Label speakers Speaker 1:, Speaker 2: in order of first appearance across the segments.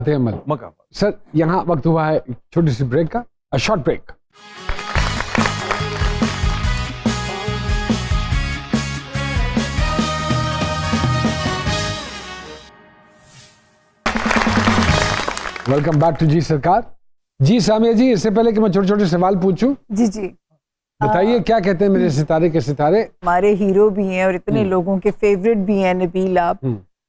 Speaker 1: अमल
Speaker 2: मकाम।
Speaker 1: सर यहाँ वक्त हुआ है एक छोटी सी ब्रेक का, short break. Welcome back to जी सरकार। जी सामिया जी, इससे पहले कि मैं छोटे छोटे सवाल पूछूं,
Speaker 3: जी जी
Speaker 1: बताइए क्या कहते हैं मेरे सितारे के सितारे?
Speaker 3: हमारे हीरो भी हैं और इतने लोगों के फेवरेट भी हैं। नबील, आप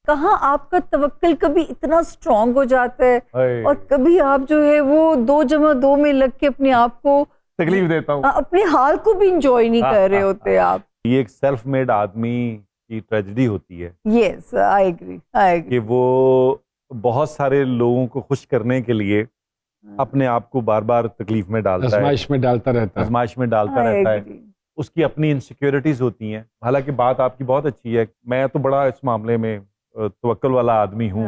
Speaker 3: कहाँ आपका तवक्कल कभी इतना स्ट्रांग हो जाता है और कभी आप जो है वो 2+2 में लग के अपने आप को
Speaker 2: तकलीफ देता हूँ,
Speaker 3: अपने हाल को भी इंजॉय नहीं कर रहे होते आप।
Speaker 2: ये एक सेल्फ मेड आदमी की ट्रेजेडी होती है।
Speaker 3: यस, आई एग्री
Speaker 2: कि वो बहुत सारे लोगों को खुश करने के लिए अपने आप को बार बार तकलीफ में डालता है,
Speaker 1: आजमाइश में डालता रहता है।
Speaker 2: आजमाइश में डालता रहता है। उसकी अपनी इनसिक्योरिटीज होती हैं। हालांकि बात आपकी बहुत अच्छी है, मैं तो बड़ा इस मामले में तवक्कुल वाला आदमी हूँ।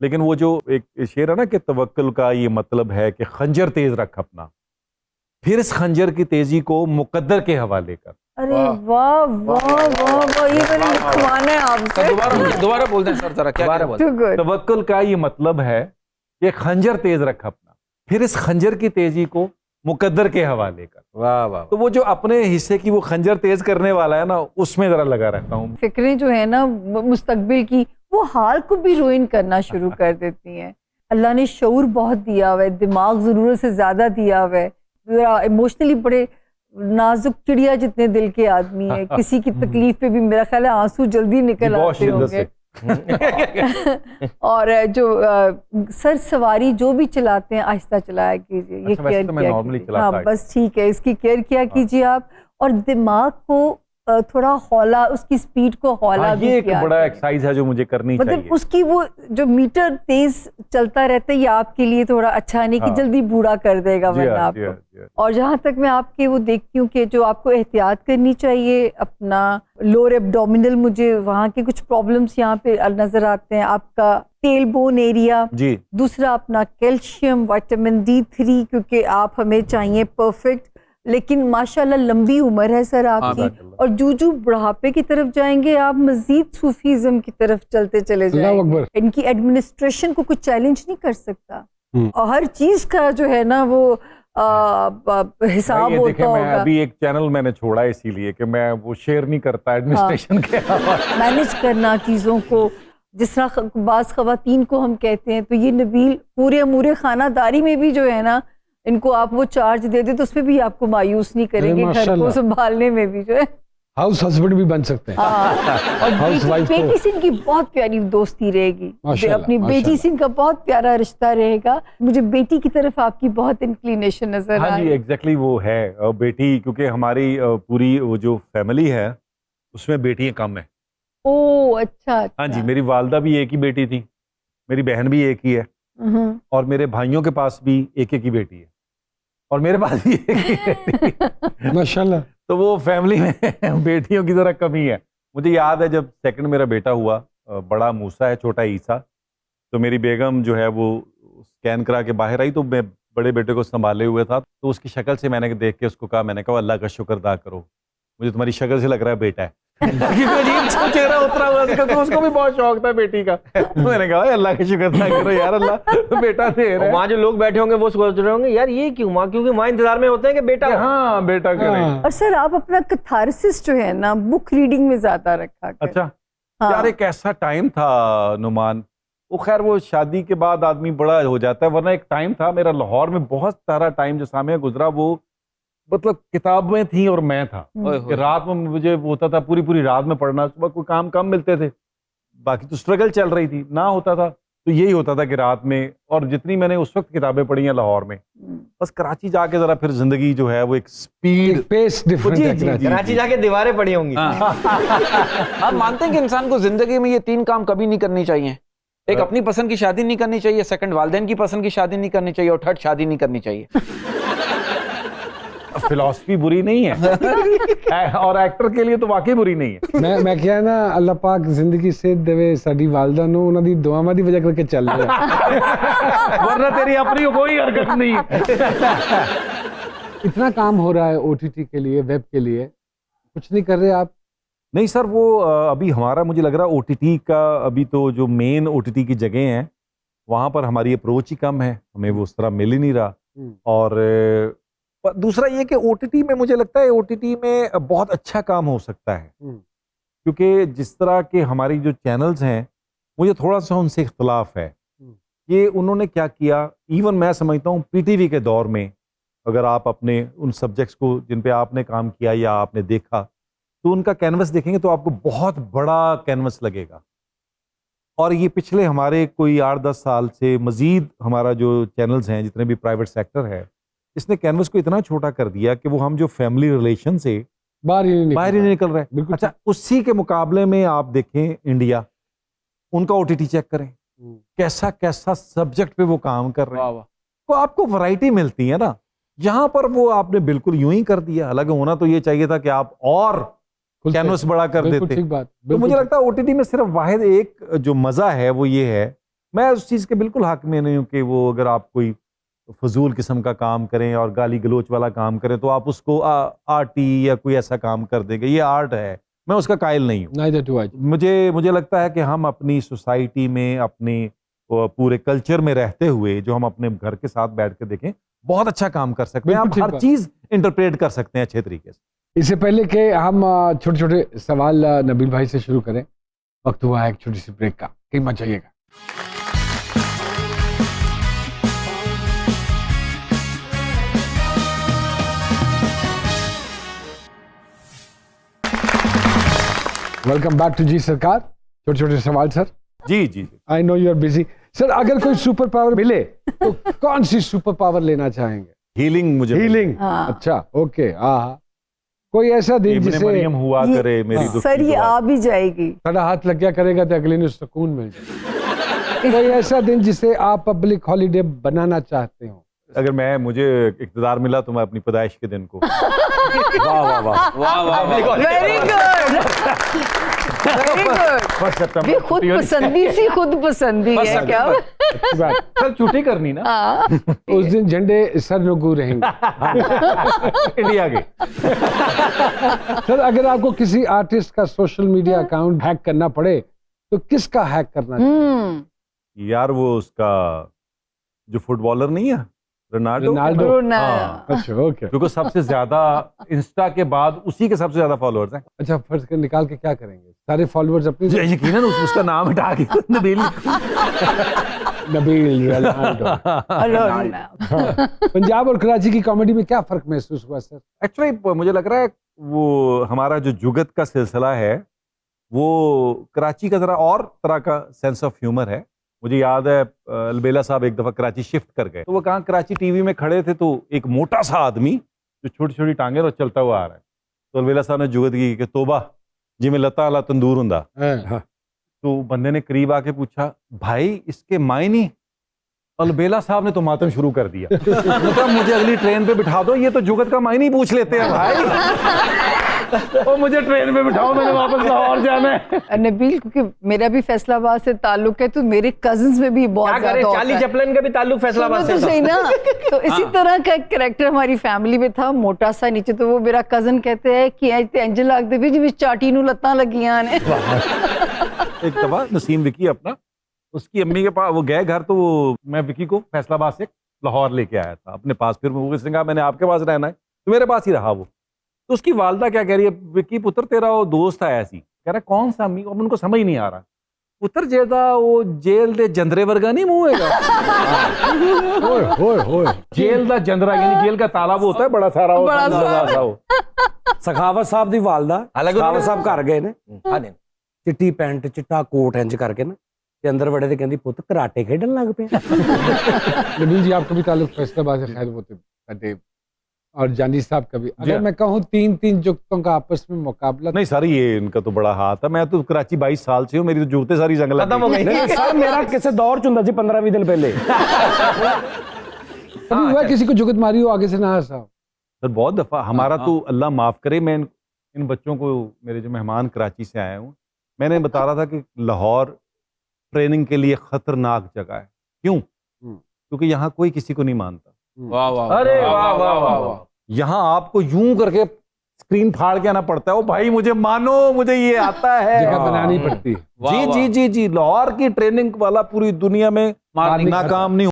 Speaker 2: लेकिन वो जो एक शेर है ना कि तवक्कुल का ये मतलब है कि खंजर तेज रख अपना, फिर इस खंजर की तेजी को मुकद्दर के हवाले कर।
Speaker 3: अरे वाह वाह वाह वाह, ये मैंने लिखवाना है आपसे।
Speaker 4: दोबारा बोल दें सर जरा, क्या बोल?
Speaker 2: तवक्कुल का ये मतलब है कि खंजर तेज रख अपना, फिर इस खंजर की तेजी को मुकद्दर के हवाले कर।
Speaker 4: वाह वाह।
Speaker 2: तो वो जो अपने हिस्से की वो खंजर तेज करने वाला है ना, उसमें जरा लगा रहता हूँ।
Speaker 3: फिक्रें जो है ना मुस्तकबिल की, वो हाल को भी रुइन करना शुरू कर देती हैं। अल्लाह ने शऊर बहुत दिया हुआ है, दिमाग ज़रूरत से ज़्यादा दिया हुआ है। इमोशनली बड़े नाजुक चिड़िया जितने दिल के आदमी है। किसी की तकलीफ पे भी मेरा ख्याल है आंसू जल्दी निकल आते होंगे। और जो सर सवारी जो भी चलाते हैं आहिस्ता चलाया कीजिए, ये केयर किया कीजिए। हाँ बस ठीक है, इसकी केयर किया कीजिए आप। और दिमाग को थोड़ा हौला, उसकी स्पीड को हौला भी
Speaker 2: ये एक
Speaker 3: किया
Speaker 2: बड़ा एक्सरसाइज है जो मुझे करनी चाहिए।
Speaker 3: मतलब उसकी वो जो मीटर तेज चलता रहता है, ये आपके लिए थोड़ा अच्छा नहीं कि जल्दी बूढ़ा कर देगा वरना आपको। और जहाँ तक मैं आपके वो देखती हूँ कि जो आपको एहतियात करनी चाहिए, अपना लोअर एब्डोमिनल, मुझे वहाँ के कुछ प्रॉब्लम्स यहाँ पे नजर आते हैं। आपका टेल बोन एरिया जी। दूसरा अपना कैल्शियम, विटामिन D3, क्योंकि आप हमें चाहिए परफेक्ट। लेकिन माशाल्लाह लंबी उम्र है सर आपकी, और जूजू बुढ़ापे की तरफ जाएंगे आप, मजीद सूफीज्म की तरफ चलते चले जाएंगे। इनकी एडमिनिस्ट्रेशन को कुछ चैलेंज नहीं कर सकता, और हर चीज का जो है ना वो हिसाब होता होगा।
Speaker 2: अभी एक चैनल मैंने छोड़ा इसीलिए कि मैं वो शेयर नहीं करता एडमिनिस्ट्रेशन के
Speaker 3: मैनेज करना चीजों को, जिस तरह बास खवातीन को हम कहते हैं। तो ये नबील पूरे अमूरे खानादारी में भी जो है ना, इनको आप वो चार्ज दे दे तो उसमें भी आपको मायूस नहीं करेंगे, घर को संभालने में भी जो है
Speaker 1: हाउस हस्बैंड भी बन सकते हैं।
Speaker 3: और बेटी से इनकी बहुत प्यारी दोस्ती रहेगी, अपनी बेटी से इनका बहुत प्यारा रिश्ता रहेगा। मुझे बेटी की तरफ आपकी बहुत इंक्लिनेशन नजर आ रही है।
Speaker 2: एग्जैक्टली वो है बेटी, क्योंकि हमारी पूरी वो जो फैमिली है उसमें बेटियां कम है।
Speaker 3: ओह अच्छा।
Speaker 2: हाँ जी, मेरी वालदा भी एक ही बेटी थी, मेरी बहन भी एक ही है, और मेरे भाइयों के पास भी एक एक ही बेटी है, और मेरे पास भी एक ही बेटी।
Speaker 1: माशाल्लाह।
Speaker 2: तो वो फैमिली में बेटियों की जरा कमी है। मुझे याद है जब सेकंड मेरा बेटा हुआ, बड़ा मूसा है, छोटा ईसा, तो मेरी बेगम जो है वो स्कैन करा के बाहर आई, तो मैं बड़े बेटे को संभाले हुए था। तो उसकी शक्ल से मैंने देख के उसको कहा, मैंने कहा अल्लाह का शुक्र अदा करो, मुझे तुम्हारी शक्ल से लग रहा है बेटा है। चेहरा उतरा हुआ, तो उसको भी बहुत शौक था बेटी का। मैंने कहा अल्लाह का शुक्र अदा करो यार, अल्लाह बेटा दे रहा है।
Speaker 4: वहाँ जो लोग बैठे होंगे वो सोच रहे होंगे यार ये क्यों माँ, क्योंकि माँ इंतजार में होते हैं कि बेटा,
Speaker 2: हाँ बेटा करें।
Speaker 3: और सर आप अपना कैथारसिस जो है ना बुक रीडिंग में ज्यादा रखा कर।
Speaker 2: अच्छा यार, एक ऐसा टाइम था नुमान, वो खैर वो शादी के बाद आदमी बड़ा हो जाता है, वरना एक टाइम था मेरा लाहौर में बहुत सारा टाइम जो सामने गुजरा, वो मतलब किताबें थी और मैं था कि रात में मुझे होता था पूरी रात में पढ़ना, सुबह कोई काम कम मिलते थे, बाकी तो स्ट्रगल चल रही थी ना होता था, तो यही होता था कि रात में। और जितनी मैंने उस वक्त किताबें पढ़ी हैं लाहौर में, बस कराची जाके जरा फिर जिंदगी जो है वो एक स्पीड
Speaker 1: पेस डिफरेंट है।
Speaker 4: कराची जाके दीवारें पड़ी होंगी। आप मानते हैं कि इंसान को जिंदगी में ये 3 काम कभी नहीं करनी चाहिए? एक, अपनी पसंद की शादी नहीं करनी चाहिए, सेकंड वालिदैन की पसंद की शादी नहीं करनी चाहिए, और थर्ड शादी नहीं करनी चाहिए।
Speaker 2: फिलॉसफी बुरी नहीं है और एक्टर के लिए तो वाकई बुरी नहीं है।
Speaker 1: मैं क्या है ना, अल्लाह पाक जिंदगी सेहत देवे साडी वालदा नु, उन्हां दी दुआवां दी वजह करके चल रहा है,
Speaker 2: वरना तेरी अपनी कोई हरकत नहीं।
Speaker 1: इतना काम हो रहा है OTT के लिए, वेब के लिए, कुछ नहीं कर रहे आप?
Speaker 2: नहीं सर, वो अभी हमारा मुझे लग रहा है OTT का, अभी तो जो मेन OTT की जगह हैं वहाँ पर हमारी अप्रोच ही कम है, हमें वो उस तरह मिल ही नहीं रहा। और दूसरा ये कि ओटीटी में मुझे लगता है ओटीटी में बहुत अच्छा काम हो सकता है, क्योंकि जिस तरह के हमारी जो चैनल्स हैं मुझे थोड़ा सा उनसे इख्तलाफ है। ये उन्होंने क्या किया, इवन मैं समझता हूँ पीटीवी के दौर में अगर आप अपने उन सब्जेक्ट्स को जिन पे आपने काम किया या आपने देखा तो उनका कैनवस देखेंगे तो आपको बहुत बड़ा कैनवस लगेगा। और ये पिछले हमारे कोई 8-10 साल से मजीद हमारा जो चैनल्स हैं, जितने भी प्राइवेट सेक्टर है, इसने कैनवस को इतना छोटा कर दिया कि वो हम जो फैमिली रिलेशन से
Speaker 1: बाहर ही नहीं
Speaker 2: निकल रहे हैं। अच्छा, उसी के मुकाबले में आप देखें इंडिया, उनका ओटीटी चेक करें, कैसा कैसा सब्जेक्ट पे वो काम कर रहे हैं, तो आपको वैरायटी मिलती है ना। यहाँ पर वो आपने बिल्कुल यूं ही कर दिया, हालांकि होना तो ये चाहिए था कि आप और कैनवस बड़ा कर देते।
Speaker 1: ठीक बात।
Speaker 2: तो मुझे लगता है ओटीटी में सिर्फ वाहिद एक जो मजा है वो ये है, मैं उस चीज के बिल्कुल हक में नहीं हूं कि वो अगर आप कोई फजूल किस्म का काम करें और गाली गलोच वाला काम करें तो आप उसको आर्टी या कोई ऐसा काम कर देंगे। ये आर्ट है, मैं उसका कायल नहीं हूँ। मुझे लगता है कि हम अपनी सोसाइटी में, अपने पूरे कल्चर में रहते हुए जो हम अपने घर के साथ बैठ के देखें, बहुत अच्छा काम कर सकते हैं। आप हर चीज इंटरप्रेट कर सकते हैं अच्छे तरीके से।
Speaker 1: इससे पहले कि हम छोटे छोटे सवाल नबील भाई से शुरू करें, वक्त हुआ है एक छोटी सी ब्रेक का, कहीं मत जाइएगा। वेलकम बैक टू जी सरकार। छोटे छोटे सवाल सर।
Speaker 2: जी जी,
Speaker 1: I know you are busy sir. अगर कोई सुपर पावर मिले तो कौन सी सुपर पावर लेना चाहेंगे?
Speaker 2: हीलिंग। मुझे
Speaker 1: हीलिंग। अच्छा, ओके। हाँ, कोई ऐसा दिन जिसे
Speaker 2: मरियम हुआ करे मेरी दुख
Speaker 3: सर, ये आ भी जाएगी,
Speaker 1: सारा हाथ लग गया करेगा तो अगले ने सुकून मिल जाए। कोई ऐसा दिन जिसे आप पब्लिक हॉलीडे बनाना चाहते हो?
Speaker 2: अगर मुझे इख्तियार मिला तो मैं अपनी पैदाइश के दिन को वाह वाह वाह वाह वाह,
Speaker 3: वेरी गुड, वेरी गुड। ये खुद पसंदी है क्या?
Speaker 2: सर छुट्टी करनी ना,
Speaker 1: उस दिन झंडे सर नुगू रहेंगे
Speaker 2: इंडिया के।
Speaker 1: सर, अगर आपको किसी आर्टिस्ट का सोशल मीडिया अकाउंट हैक करना पड़े तो किसका हैक करना चाहिए?
Speaker 2: यार वो उसका जो फुटबॉलर नहीं है, रोनाल्डो।
Speaker 1: अच्छा, ओके।
Speaker 2: क्योंकि सबसे ज्यादा इंस्टा के बाद उसी के सबसे ज्यादा फॉलोअर्स हैं।
Speaker 1: अच्छा, फर्ज कर निकाल के क्या करेंगे? सारे फॉलोअर्स अपने
Speaker 2: यकीनन उसका नाम हटा के नबील
Speaker 1: रोनाल्डो। पंजाब और कराची की कॉमेडी में क्या फर्क महसूस हुआ सर?
Speaker 2: एक्चुअली मुझे लग रहा है वो हमारा जो जुगत का सिलसिला है वो कराची का जरा और तरह का सेंस ऑफ ह्यूमर है। मुझे याद है अलबेला साहब एक दफा कराची शिफ्ट कर गए, तो वो कहाँ कराची टीवी में खड़े थे, तो एक मोटा सा आदमी जो छोटी छोटी टांगे और चलता हुआ आ रहा है, तो अलबेला साहब ने जुगत की कि तोबा जी में लता वाला तंदूर हुंदा। तो बंदे ने करीब आके पूछा, भाई इसके मायने? अलबेला साहब ने तो मातम शुरू कर दिया। मतलब मुझे अगली ट्रेन पे बिठा दो, ये तो जुगत का मायने ही पूछ लेते हैं भाई। और मुझे ट्रेन में बिठाओ, मैंने वापस लाहौर जाना है।
Speaker 3: नबील, क्योंकि मेरा भी फैसलाबाद से ताल्लुक है, तो मेरे कजिन्स में भी बहुत ज्यादा होता है।
Speaker 4: चार्ली चैपलिन का भी ताल्लुक फैसलाबाद से
Speaker 3: तो सही ना। तो इसी तरह का एक कैरेक्टर हमारी फैमिली में था, मोटा सा नीचे। तो वो मेरा कजन कहते हैं कि इंज लगदे भी जिवें चाटी नूं लत्तां लगियां ने।
Speaker 2: एक दफा नसीम विकी अपना, उसकी अम्मी के पास वो गए घर, तो वो मैं विकी को फैसलाबाद से लाहौर लेके आया था अपने पास। फिर वो किसने कहा मैंने आपके पास रहना है, तो मेरे पास ही रहा वो। तो उसकी वालदा क्या कह रही है, विकी पुत्र तेरा वो दोस्त आया सी, कह रहा कौन सा अम्मी? अब उनको समझ नहीं आ रहा। पुत्र जेदा वो जेल दे जंदरे वर्गा नहीं मुंह हैगा। जेल दा जंदरा यानी जेल का ताला वो होता है बड़ा सारा,
Speaker 5: सखावत साहब दी वालदा, सखावत साहब घर गए ने, चिट्टी पैंट चिट्टा कोट इंज करके ना, ते अंदर बड़े ते कहंदी पुत कराटे खेडन लग पे।
Speaker 1: नबील जी, आपका भी ताल्लुक फैसलाबाद से खैर होते और जानी साहब का भी। अगर मैं कहूँ 3 जुगतों का आपस में मुकाबला।
Speaker 2: नहीं सर, ये इनका तो बड़ा हाथ है। मैं तो कराची 22 साल से हूँ, मेरी तो जुगते सारी जंग लग गई।
Speaker 5: नहीं सर, मेरा किसी दौर चुंदा जी 15-20 दिन पहले।
Speaker 1: कभी हुआ किसी को जुगत मारी हो आगे से ना हंसा?
Speaker 2: सर बहुत दफा। हमारा तो अल्लाह माफ करे, मैं इन बच्चों को, मेरे जो मेहमान कराची से आए हूँ, मैंने बता रहा था कि लाहौर ट्रेनिंग के लिए खतरनाक जगह है। क्यों? क्योंकि यहाँ कोई किसी को नहीं मानता।
Speaker 4: वाह वाह, अरे वाह वाह वाह।
Speaker 2: यहाँ आपको यूं करके स्क्रीन फाड़ के आना पड़ता है। ओ भाई मुझे मानो, मुझे ये आता है।
Speaker 1: जगह बनानी पड़ती है।
Speaker 2: जी जी जी जी, लाहौर की ट्रेनिंग वाला पूरी दुनिया में
Speaker 4: मार नहीं
Speaker 2: नाकाम नहीं